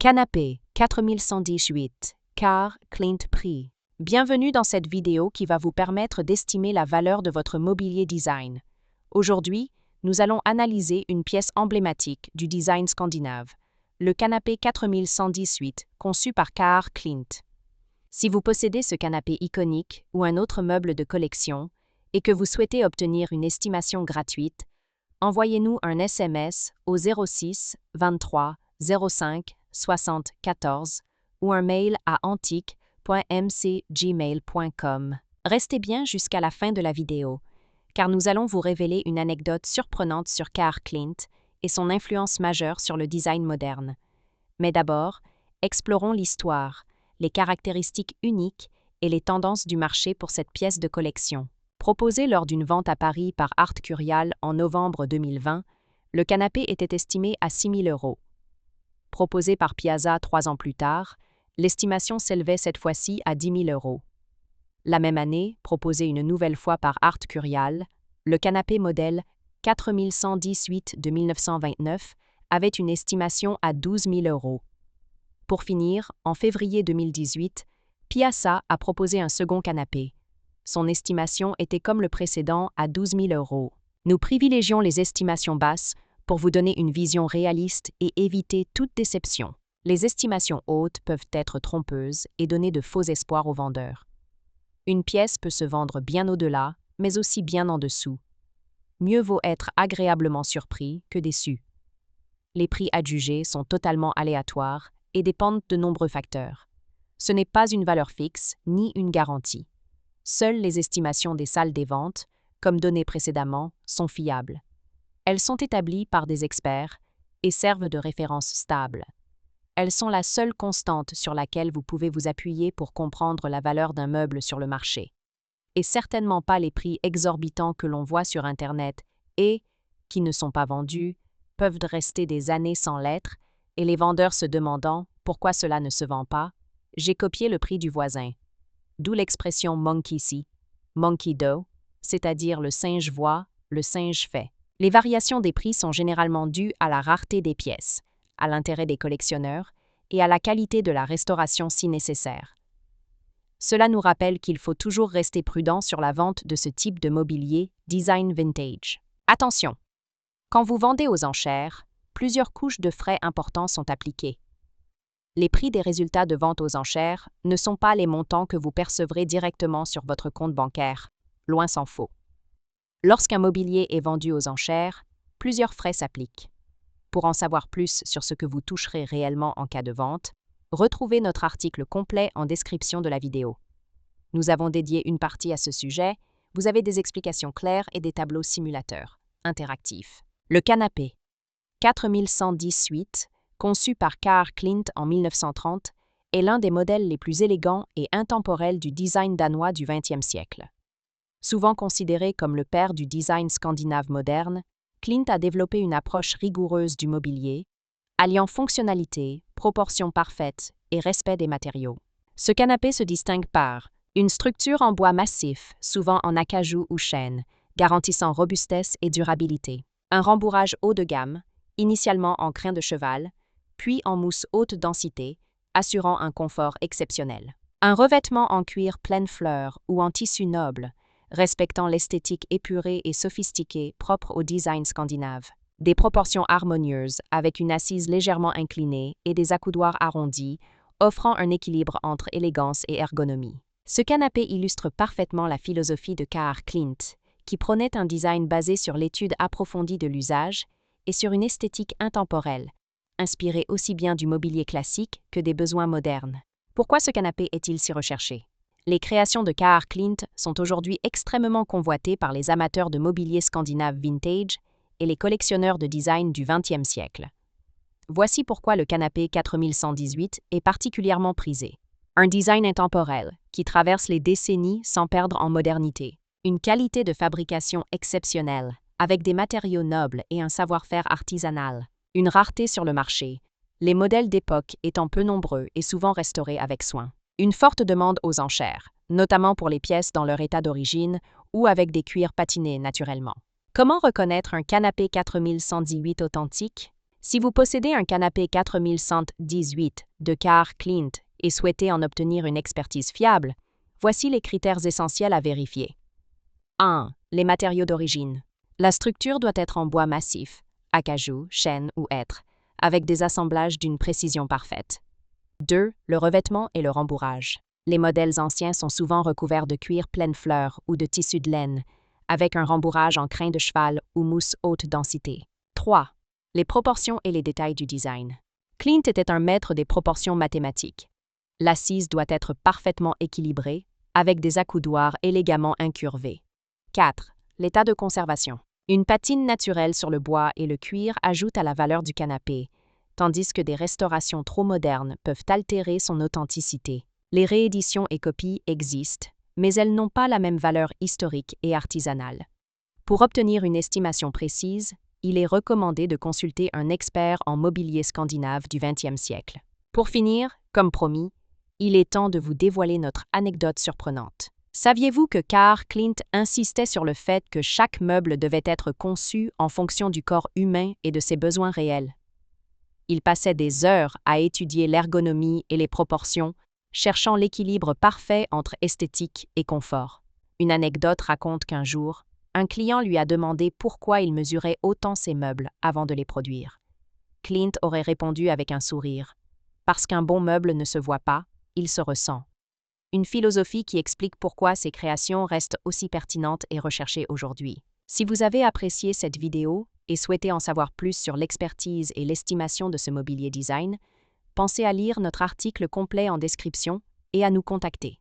Canapé 4118, Carr Clint Prix. Bienvenue dans cette vidéo qui va vous permettre d'estimer la valeur de votre mobilier design. Aujourd'hui, nous allons analyser une pièce emblématique du design scandinave, le canapé 4118, conçu par Carr Clint. Si vous possédez ce canapé iconique ou un autre meuble de collection et que vous souhaitez obtenir une estimation gratuite, envoyez-nous un SMS au 06 23 05 60 14 ou un mail à antique.mcgmail.com. Restez bien jusqu'à la fin de la vidéo, car nous allons vous révéler une anecdote surprenante sur Carr Clint et son influence majeure sur le design moderne. Mais d'abord, explorons l'histoire, les caractéristiques uniques et les tendances du marché pour cette pièce de collection. Proposé lors d'une vente à Paris par Art Curial en novembre 2020, le canapé était estimé à 6 000 €. Proposé par Piazza 3 ans plus tard, l'estimation s'élevait cette fois-ci à 10 000 €. La même année, proposé une nouvelle fois par Art Curial, le canapé modèle 4118 de 1929 avait une estimation à 12 000 €. Pour finir, en février 2018, Piazza a proposé un second canapé. Son estimation était comme le précédent à 12 000 €. Nous privilégions les estimations basses pour vous donner une vision réaliste et éviter toute déception. Les estimations hautes peuvent être trompeuses et donner de faux espoirs aux vendeurs. Une pièce peut se vendre bien au-delà, mais aussi bien en dessous. Mieux vaut être agréablement surpris que déçu. Les prix adjugés sont totalement aléatoires et dépendent de nombreux facteurs. Ce n'est pas une valeur fixe ni une garantie. Seules les estimations des salles des ventes, comme donné précédemment, sont fiables. Elles sont établies par des experts et servent de référence stable. Elles sont la seule constante sur laquelle vous pouvez vous appuyer pour comprendre la valeur d'un meuble sur le marché. Et certainement pas les prix exorbitants que l'on voit sur Internet et, qui ne sont pas vendus, peuvent rester des années sans l'être, et les vendeurs se demandant pourquoi cela ne se vend pas. J'ai copié le prix du voisin. D'où l'expression monkey see, monkey do, c'est-à-dire le singe voit, le singe fait. Les variations des prix sont généralement dues à la rareté des pièces, à l'intérêt des collectionneurs et à la qualité de la restauration si nécessaire. Cela nous rappelle qu'il faut toujours rester prudent sur la vente de ce type de mobilier design vintage. Attention! Quand vous vendez aux enchères, plusieurs couches de frais importants sont appliquées. Les prix des résultats de vente aux enchères ne sont pas les montants que vous percevrez directement sur votre compte bancaire, loin s'en faut. Lorsqu'un mobilier est vendu aux enchères, plusieurs frais s'appliquent. Pour en savoir plus sur ce que vous toucherez réellement en cas de vente, retrouvez notre article complet en description de la vidéo. Nous avons dédié une partie à ce sujet. Vous avez des explications claires et des tableaux simulateurs interactifs. Le canapé 4118, conçu par Carr Clint en 1930, est l'un des modèles les plus élégants et intemporels du design danois du XXe siècle. Souvent considéré comme le père du design scandinave moderne, Clint a développé une approche rigoureuse du mobilier, alliant fonctionnalité, proportions parfaites et respect des matériaux. Ce canapé se distingue par une structure en bois massif, souvent en acajou ou chêne, garantissant robustesse et durabilité. Un rembourrage haut de gamme, initialement en crin de cheval, puis en mousse haute densité, assurant un confort exceptionnel. Un revêtement en cuir pleine fleur ou en tissu noble, respectant l'esthétique épurée et sophistiquée propre au design scandinave. Des proportions harmonieuses avec une assise légèrement inclinée et des accoudoirs arrondis, offrant un équilibre entre élégance et ergonomie. Ce canapé illustre parfaitement la philosophie de Carr Clint, qui prônait un design basé sur l'étude approfondie de l'usage et sur une esthétique intemporelle, inspirée aussi bien du mobilier classique que des besoins modernes. Pourquoi ce canapé est-il si recherché? Les créations de Carr Clint sont aujourd'hui extrêmement convoitées par les amateurs de mobilier scandinave vintage et les collectionneurs de design du XXe siècle. Voici pourquoi le canapé 4118 est particulièrement prisé. Un design intemporel qui traverse les décennies sans perdre en modernité. Une qualité de fabrication exceptionnelle, avec des matériaux nobles et un savoir-faire artisanal. Une rareté sur le marché, les modèles d'époque étant peu nombreux et souvent restaurés avec soin. Une forte demande aux enchères, notamment pour les pièces dans leur état d'origine ou avec des cuirs patinés naturellement. Comment reconnaître un canapé 4118 authentique? Si vous possédez un canapé 4118 de Carr Clint et souhaitez en obtenir une expertise fiable, voici les critères essentiels à vérifier. 1. Les matériaux d'origine. La structure doit être en bois massif, acajou, chêne ou hêtre, avec des assemblages d'une précision parfaite. 2. Le revêtement et le rembourrage. Les modèles anciens sont souvent recouverts de cuir pleine fleur ou de tissu de laine, avec un rembourrage en crin de cheval ou mousse haute densité. 3. Les proportions et les détails du design. Clint était un maître des proportions mathématiques. L'assise doit être parfaitement équilibrée, avec des accoudoirs élégamment incurvés. 4. L'état de conservation. Une patine naturelle sur le bois et le cuir ajoute à la valeur du canapé, tandis que des restaurations trop modernes peuvent altérer son authenticité. Les rééditions et copies existent, mais elles n'ont pas la même valeur historique et artisanale. Pour obtenir une estimation précise, il est recommandé de consulter un expert en mobilier scandinave du XXe siècle. Pour finir, comme promis, il est temps de vous dévoiler notre anecdote surprenante. Saviez-vous que Carr Clint insistait sur le fait que chaque meuble devait être conçu en fonction du corps humain et de ses besoins réels? Il passait des heures à étudier l'ergonomie et les proportions, cherchant l'équilibre parfait entre esthétique et confort. Une anecdote raconte qu'un jour, un client lui a demandé pourquoi il mesurait autant ses meubles avant de les produire. Clint aurait répondu avec un sourire: « Parce qu'un bon meuble ne se voit pas, il se ressent. » Une philosophie qui explique pourquoi ces créations restent aussi pertinentes et recherchées aujourd'hui. Si vous avez apprécié cette vidéo et souhaitez en savoir plus sur l'expertise et l'estimation de ce mobilier design, pensez à lire notre article complet en description et à nous contacter.